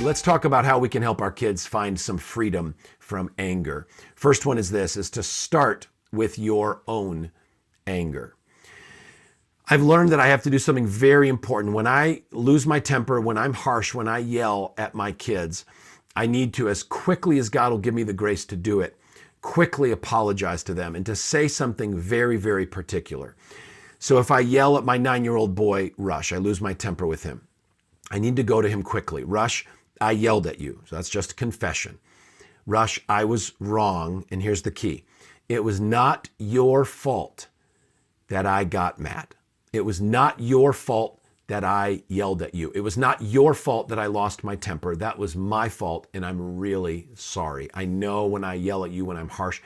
let's talk about how we can help our kids find some freedom from anger. First one is this, is to start with your own anger. I've learned that I have to do something very important. When I lose my temper, when I'm harsh, when I yell at my kids, I need to, as quickly as God will give me the grace to do it, quickly apologize to them and to say something very, very particular. So if I yell at my 9-year-old boy, Rush, I lose my temper with him. I need to go to him quickly. Rush, I yelled at you. So that's just a confession. Rush, I was wrong. And here's the key. It was not your fault that I got mad. It was not your fault that I yelled at you. It was not your fault that I lost my temper. That was my fault, and I'm really sorry. I know when I yell at you, when I'm harsh,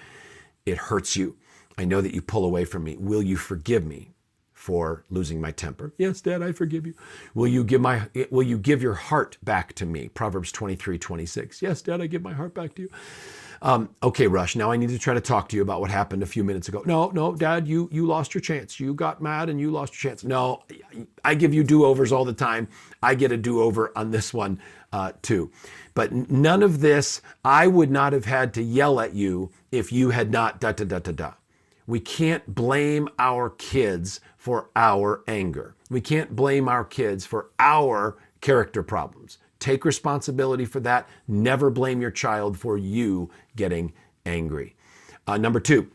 it hurts you. I know that you pull away from me. Will you forgive me for losing my temper? Yes, Dad, I forgive you. Will you give your heart back to me? Proverbs 23:26. Yes, Dad, I give my heart back to you. Okay, Rush, now I need to try to talk to you about what happened a few minutes ago. No, Dad, you lost your chance. You got mad and you lost your chance. No, I give you do-overs all the time. I get a do-over on this one too. But none of this, I would not have had to yell at you if you had not da-da-da-da-da. We can't blame our kids for our anger. We can't blame our kids for our character problems. Take responsibility for that. Never blame your child for you getting angry. Number 2,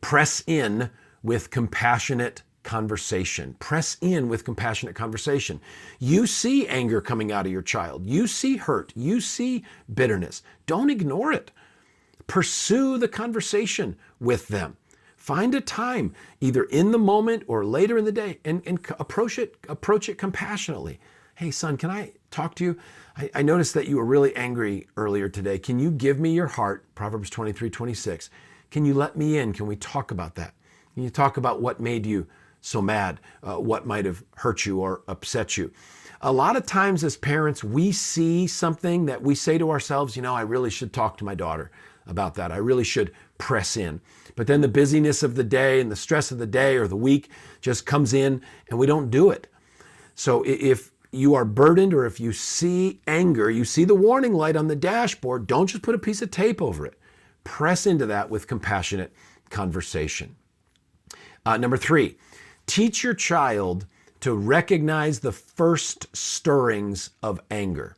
press in with compassionate conversation. Press in with compassionate conversation. You see anger coming out of your child. You see hurt. You see bitterness. Don't ignore it. Pursue the conversation with them. Find a time, either in the moment or later in the day, and approach it compassionately. Hey, son, can I talk to you? I noticed that you were really angry earlier today. Can you give me your heart? Proverbs 23:26. Can you let me in? Can we talk about that? Can you talk about what made you so mad? What might have hurt you or upset you? A lot of times as parents, we see something that we say to ourselves, I really should talk to my daughter about that. I really should press in. But then the busyness of the day and the stress of the day or the week just comes in and we don't do it. So if you are burdened or if you see anger, you see the warning light on the dashboard, don't just put a piece of tape over it. Press into that with compassionate conversation. Number 3, teach your child to recognize the first stirrings of anger.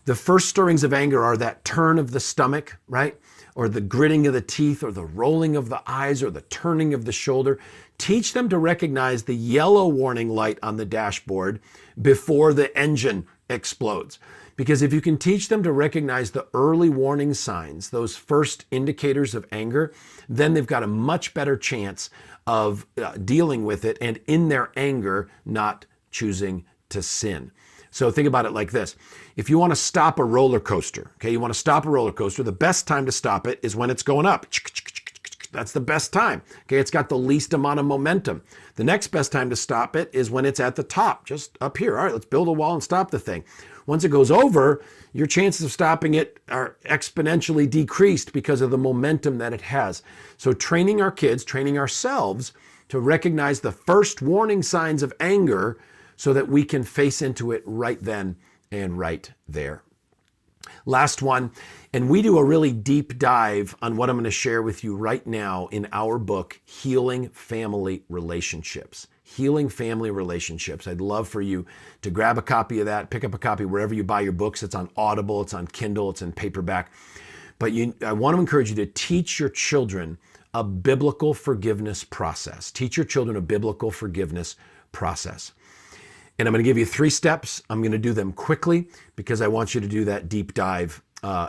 The first stirrings of anger are that turn of the stomach, right? Or the gritting of the teeth, or the rolling of the eyes, or the turning of the shoulder. Teach them to recognize the yellow warning light on the dashboard before the engine explodes. Because if you can teach them to recognize the early warning signs, those first indicators of anger, then they've got a much better chance of dealing with it and in their anger, not choosing to sin. So think about it like this. If you want to stop a roller coaster, the best time to stop it is when it's going up. That's the best time. Okay, it's got the least amount of momentum. The next best time to stop it is when it's at the top, just up here. All right, let's build a wall and stop the thing. Once it goes over, your chances of stopping it are exponentially decreased because of the momentum that it has. So training our kids, training ourselves to recognize the first warning signs of anger so that we can face into it right then and right there. Last one, and we do a really deep dive on what I'm going to share with you right now in our book, Healing Family Relationships. Healing Family Relationships. I'd love for you to grab a copy of that, pick up a copy wherever you buy your books. It's on Audible, it's on Kindle, it's in paperback. But I want to encourage you to teach your children a biblical forgiveness process. Teach your children a biblical forgiveness process. And I'm going to give you 3 steps. I'm going to do them quickly because I want you to do that deep dive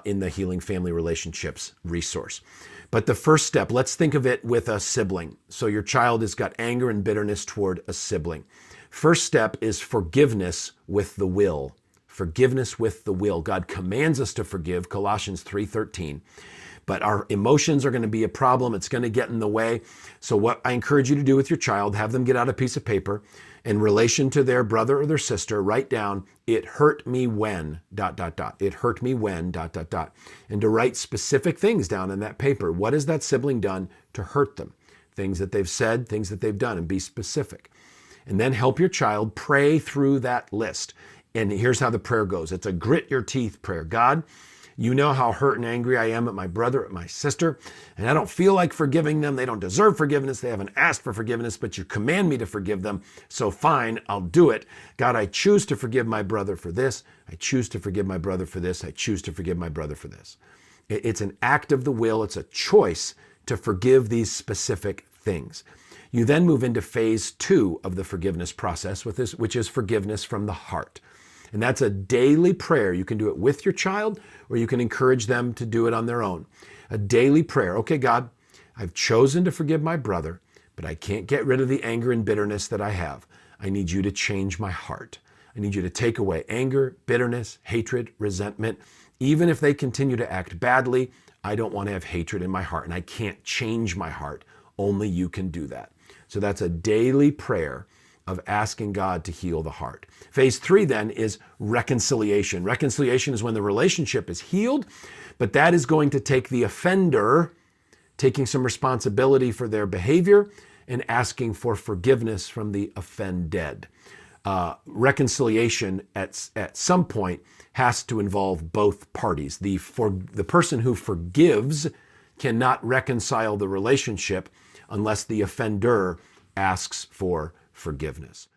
in the Healing Family Relationships resource. But the first step, let's think of it with a sibling. So your child has got anger and bitterness toward a sibling. First step is forgiveness with the will. Forgiveness with the will. God commands us to forgive, Colossians 3:13. But our emotions are going to be a problem. It's going to get in the way. So what I encourage you to do with your child, have them get out a piece of paper. In relation to their brother or their sister, write down, it hurt me when, ... It hurt me when, ... And to write specific things down in that paper. What has that sibling done to hurt them? Things that they've said, things that they've done, and be specific. And then help your child pray through that list. And here's how the prayer goes. It's a grit your teeth prayer. God, you know how hurt and angry I am at my brother, at my sister, and I don't feel like forgiving them. They don't deserve forgiveness. They haven't asked for forgiveness, but you command me to forgive them. So fine, I'll do it. God, I choose to forgive my brother for this. I choose to forgive my brother for this. I choose to forgive my brother for this. It's an act of the will. It's a choice to forgive these specific things. You then move into phase 2 of the forgiveness process, which is forgiveness from the heart. And that's a daily prayer. You can do it with your child, or you can encourage them to do it on their own. A daily prayer. Okay, God, I've chosen to forgive my brother, but I can't get rid of the anger and bitterness that I have. I need you to change my heart. I need you to take away anger, bitterness, hatred, resentment. Even if they continue to act badly, I don't want to have hatred in my heart, and I can't change my heart. Only you can do that. So that's a daily prayer of asking God to heal the heart. Phase 3 then is reconciliation. Reconciliation is when the relationship is healed, but that is going to take the offender taking some responsibility for their behavior and asking for forgiveness from the offended. Reconciliation at some point has to involve both parties. The person who forgives cannot reconcile the relationship unless the offender asks for forgiveness.